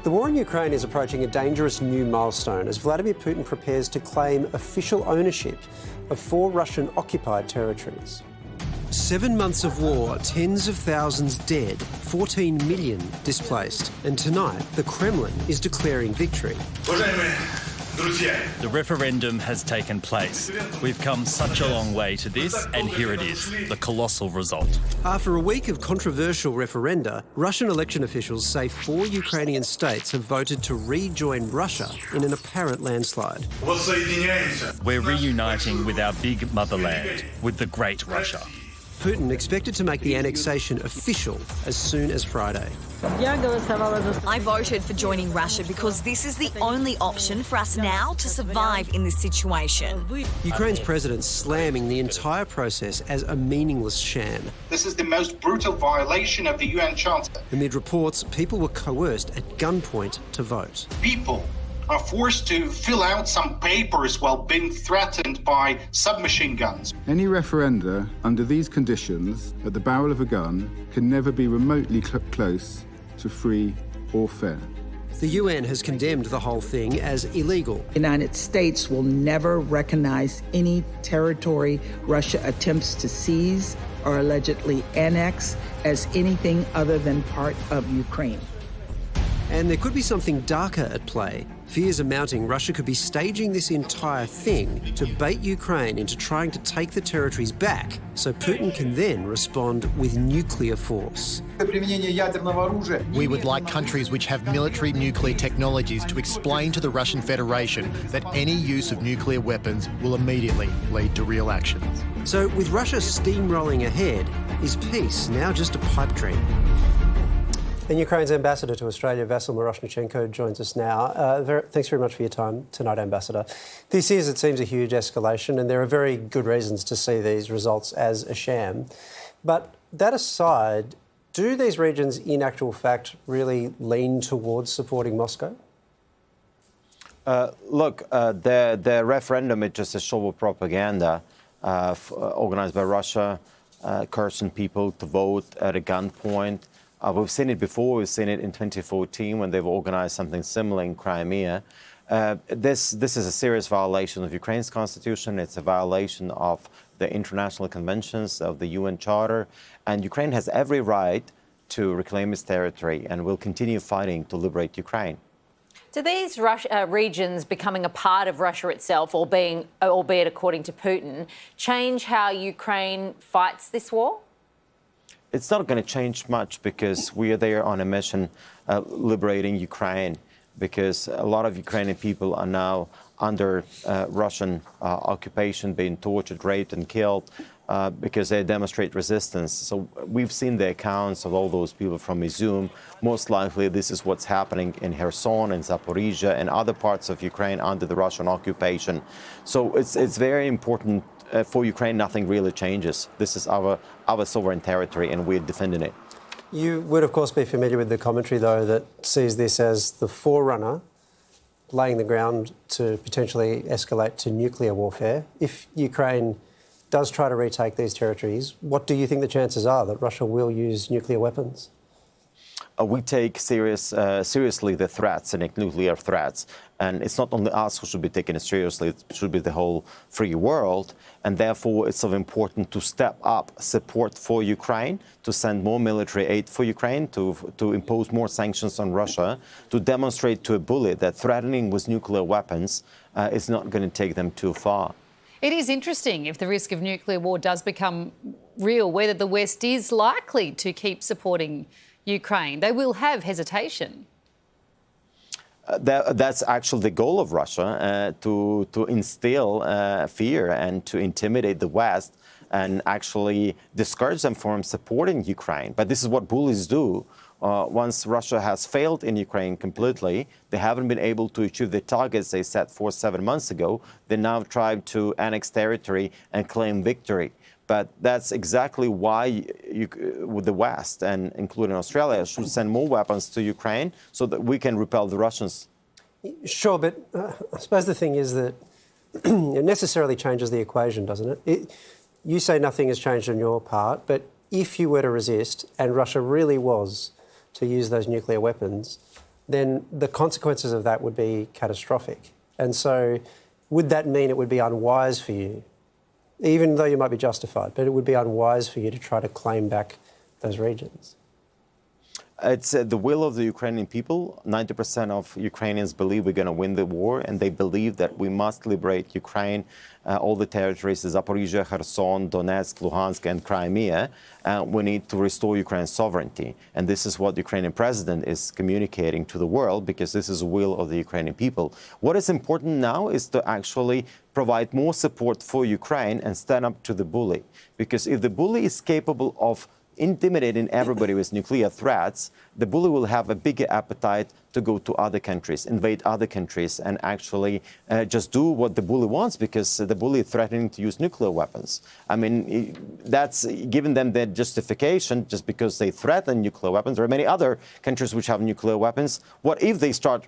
The war in Ukraine is approaching a dangerous new milestone as Vladimir Putin prepares to claim official ownership of 4 Russian-occupied territories. 7 months of war, tens of thousands dead, 14 million displaced. And tonight, the Kremlin is declaring victory. The referendum has taken place. We've come such a long way to this, and here it is, the colossal result. After a week of controversial referenda, Russian election officials say 4 Ukrainian states have voted to rejoin Russia in an apparent landslide. We're reuniting with our big motherland, with the great Russia. Putin expected to make the annexation official as soon as Friday. I voted for joining Russia because this is the only option for us now to survive in this situation. Ukraine's president slamming the entire process as a meaningless sham. This is the most brutal violation of the UN Charter. Amid reports, people were coerced at gunpoint to vote. People are forced to fill out some papers while being threatened by submachine guns. Any referenda under these conditions at the barrel of a gun can never be remotely close to free or fair. The UN has condemned the whole thing as illegal. The United States will never recognize any territory Russia attempts to seize or allegedly annex as anything other than part of Ukraine. And there could be something darker at play. Fears are mounting Russia could be staging this entire thing to bait Ukraine into trying to take the territories back so Putin can then respond with nuclear force. We would like countries which have military nuclear technologies to explain to the Russian Federation that any use of nuclear weapons will immediately lead to real actions. So with Russia steamrolling ahead, is peace now just a pipe dream? And Ukraine's ambassador to Australia, Vasyl Myroshnychenko, joins us now. Thanks very much for your time tonight, Ambassador. This is, it seems, a huge escalation, and there are very good reasons to see these results as a sham. But that aside, do these regions, in actual fact, really lean towards supporting Moscow? Look, the referendum is just a show of propaganda organised by Russia, coercing people to vote at a gunpoint. We've seen it before. We've seen it in 2014 when they've organised something similar in Crimea. This is a serious violation of Ukraine's constitution. It's a violation of the international conventions of the UN Charter. And Ukraine has every right to reclaim its territory and will continue fighting to liberate Ukraine. Do these regions becoming a part of Russia itself, albeit according to Putin, change how Ukraine fights this war? It's not going to change much because we are there on a mission liberating Ukraine, because a lot of Ukrainian people are now under Russian occupation, being tortured, raped and killed because they demonstrate resistance. So we've seen the accounts of all those people from Izum. Most likely this is what's happening in Kherson and Zaporizhia and other parts of Ukraine under the Russian occupation. So it's very important. For Ukraine, nothing really changes. This is our sovereign territory, and we're defending it. You would, of course, be familiar with the commentary, though, that sees this as the forerunner, laying the ground to potentially escalate to nuclear warfare. If Ukraine does try to retake these territories, what do you think the chances are that Russia will use nuclear weapons? We take seriously the threats, and nuclear threats. And it's not only us who should be taking it seriously, it should be the whole free world. And therefore, it's so important to step up support for Ukraine, to send more military aid for Ukraine, to impose more sanctions on Russia, to demonstrate to a bully that threatening with nuclear weapons is not going to take them too far. It is interesting if the risk of nuclear war does become real, whether the West is likely to keep supporting Ukraine. They will have hesitation. That's actually the goal of Russia, to instill fear and to intimidate the West and actually discourage them from supporting Ukraine. But this is what bullies do. Once Russia has failed in Ukraine completely, they haven't been able to achieve the targets they set for 7 months ago. They now try to annex territory and claim victory. But that's exactly why with the West, and including Australia, should send more weapons to Ukraine so that we can repel the Russians. Sure, but I suppose the thing is that it necessarily changes the equation, doesn't it? You say nothing has changed on your part, but if you were to resist and Russia really was to use those nuclear weapons, then the consequences of that would be catastrophic. And so would that mean it would be unwise for you, even though you might be justified, but it would be unwise for you to try to claim back those regions? It's the will of the Ukrainian people. 90% of Ukrainians believe we're going to win the war, and they believe that we must liberate Ukraine, all the territories, Zaporizhia, Kherson, Donetsk, Luhansk, and Crimea. We need to restore Ukraine's sovereignty. And this is what the Ukrainian president is communicating to the world, because this is the will of the Ukrainian people. What is important now is to actually provide more support for Ukraine and stand up to the bully. Because if the bully is capable of intimidating everybody with nuclear threats, the bully will have a bigger appetite to go to other countries, invade other countries, and actually just do what the bully wants, because the bully is threatening to use nuclear weapons. I mean, that's giving them their justification just because they threaten nuclear weapons. There are many other countries which have nuclear weapons. What if they start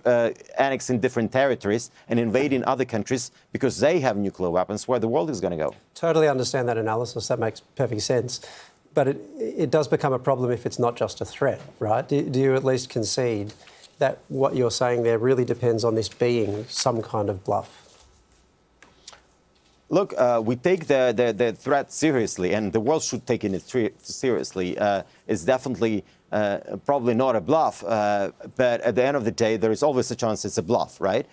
annexing different territories and invading other countries because they have nuclear weapons? Where the world is going to go? Totally understand that analysis. That makes perfect sense. But it does become a problem if it's not just a threat, right? Do you at least concede that what you're saying there really depends on this being some kind of bluff? Look, we take the threat seriously, and the world should take it seriously. It's definitely probably not a bluff, but at the end of the day, there is always a chance it's a bluff, right?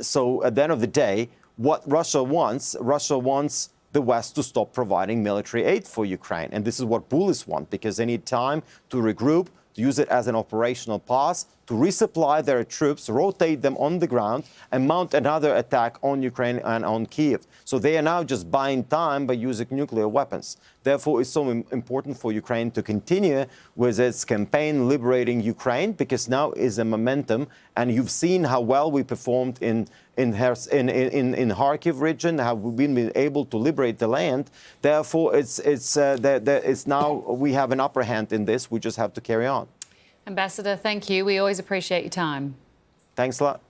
So at the end of the day, what Russia wants the West to stop providing military aid for Ukraine. And this is what bullies want, because they need time to regroup, to use it as an operational pause, to resupply their troops, rotate them on the ground, and mount another attack on Ukraine and on Kyiv. So they are now just buying time by using nuclear weapons. Therefore, it's so important for Ukraine to continue with its campaign liberating Ukraine, because now is a momentum, and you've seen how well we performed in Kharkiv region, how we've been able to liberate the land. Therefore, it's now we have an upper hand in this. We just have to carry on. Ambassador, thank you. We always appreciate your time. Thanks a lot.